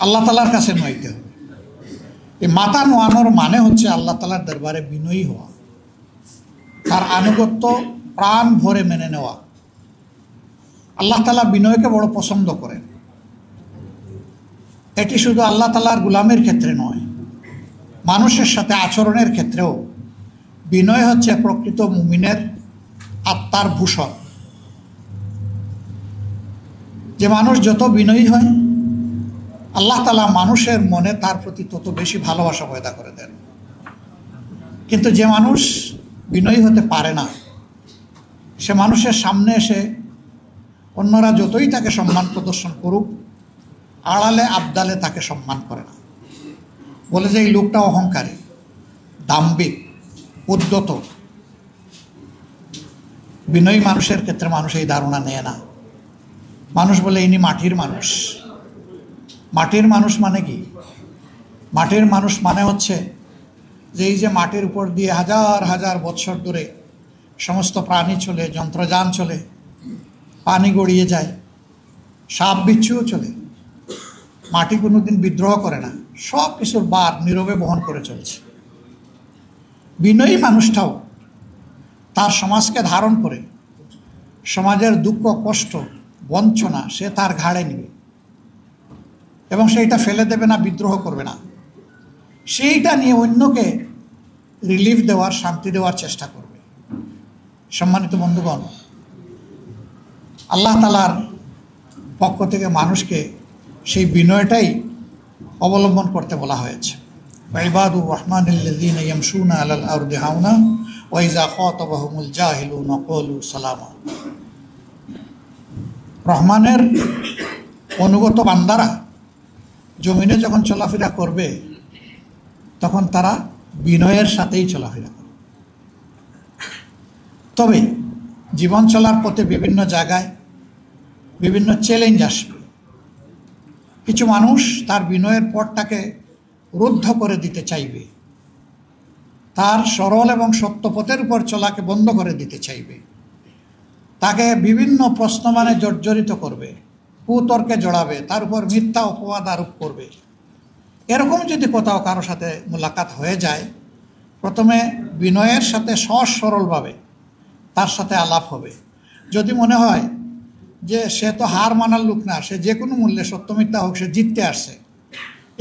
আল্লাহ তালার কাছে নোয়াইতে হবে। এই মাথা নোয়ানোর মানে হচ্ছে আল্লাহ তালার দরবারে বিনয়ী হওয়া, তার আনুগত্য প্রাণ ভরে মেনে নেওয়া। আল্লাহ তালা বিনয়কে বড় পছন্দ করেন। এটি শুধু আল্লাহ তালার গোলামের ক্ষেত্রে নয়, মানুষের সাথে আচরণের ক্ষেত্রেও বিনয় হচ্ছে প্রকৃত মুমিনের আত্মার ভূষণ। যে মানুষ যত বিনয়ী হয়, আল্লাহ তালা মানুষের মনে তার প্রতি তত বেশি ভালোবাসা পয়দা করে দেন। কিন্তু যে মানুষ বিনয়ী হতে পারে না, সে মানুষের সামনে এসে অন্যরা যতই তাকে সম্মান প্রদর্শন করুক, আড়ালে আবদালে তাকে সম্মান করে না। বলে যে এই লোকটা অহংকারী, দাম্ভিক, উদ্যত। বিনয়ী মানুষের ক্ষেত্রে মানুষ এই ধারণা নেয় না। মানুষ বলে ইনি মাটির মানুষ। মাটির মানুষ মানে কি? মাটির মানুষ মানে হচ্ছে যে এই যে মাটির উপর দিয়ে হাজার হাজার বৎসর ধরে সমস্ত প্রাণী চলে, যন্ত্রযান চলে, পানি গড়িয়ে যায়, সাপ বিচ্ছুও চলে, মাটি কোনোদিন বিদ্রোহ করে না, সব কিছুর বার নীরবে বহন করে চলছে। বিনয়ী মানুষটাও তার সমাজকে ধারণ করে সমাজের দুঃখ, কষ্ট, বঞ্চনা সে তার ঘাড়ে নেবে এবং সেইটা ফেলে দেবে না, বিদ্রোহ করবে না। সেইটা নিয়ে অন্যকে রিলিফ দেওয়ার, শান্তি দেওয়ার চেষ্টা করবে। সম্মানিত বন্ধুগণ, আল্লাহ তাআলার পক্ষ থেকে মানুষকে সেই বিনয়টাই অবলম্বন করতে বলা হয়েছে। ইবাদুর রহমানিল্লাযীনা ইয়ামশুনা আলাল আরদি হাওনা ওয়া ইযা খাতাবাহুমুল জাহিলুনা ক্বালু সালামা। রহমানের অনুগত বান্দারা জমিনে যখন চলাফেরা করবে, তখন তারা বিনয়ের সাথেই চলাফেরা করবে। তবে জীবন চলার পথে বিভিন্ন জায়গায় বিভিন্ন চ্যালেঞ্জ আসবে। কিছু মানুষ তার বিনয়ের পথটাকে রুদ্ধ করে দিতে চাইবে, তার সরল এবং সত্য পথের উপর চলাকে বন্ধ করে দিতে চাইবে, তাকে বিভিন্ন প্রশ্নমানে জর্জরিত করবে, কুতর্কে জড়াবে, তার উপর মিথ্যা অপবাদ আরোপ করবে। এরকম যদি কোথাও কারোর সাথে মোলাকাত হয়ে যায়, প্রথমে বিনয়ের সাথে সহজ সরলভাবে তার সাথে আলাপ হবে। যদি মনে হয় যে সে তো হার মানার লোক না, সে যে কোনো মূল্যে সত্য মিথ্যা হোক সে জিততে আসছে,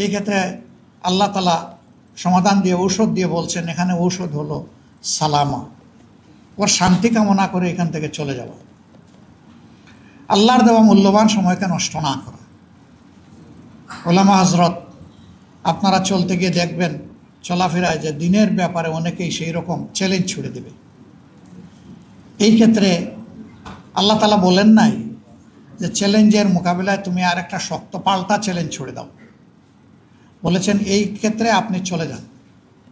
এই ক্ষেত্রে আল্লাহ তাআলা সমাধান দিয়ে, ঔষধ দিয়ে বলছেন, এখানে ঔষধ হলো সালামা, ওর শান্তি কামনা করে এখান থেকে চলে যাওয়া, আল্লাহর দেওয়া মূল্যবান সময়কে নষ্ট না করা। ওলামা হজরত, আপনারা চলতে গিয়ে দেখবেন চলাফেরায় যে দিনের ব্যাপারে অনেকেই সেই রকম চ্যালেঞ্জ ছুড়ে দেবে। এই ক্ষেত্রে আল্লাহ তাআলা বলেন নাই যে চ্যালেঞ্জের মোকাবিলায় তুমি আর একটা শক্ত পাল্টা চ্যালেঞ্জ ছুড়ে দাও। বলেছেন এই ক্ষেত্রে আপনি চলে যান,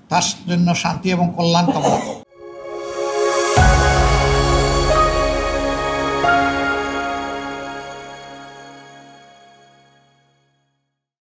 তার জন্য শান্তি এবং কল্যাণ কামনা করুন।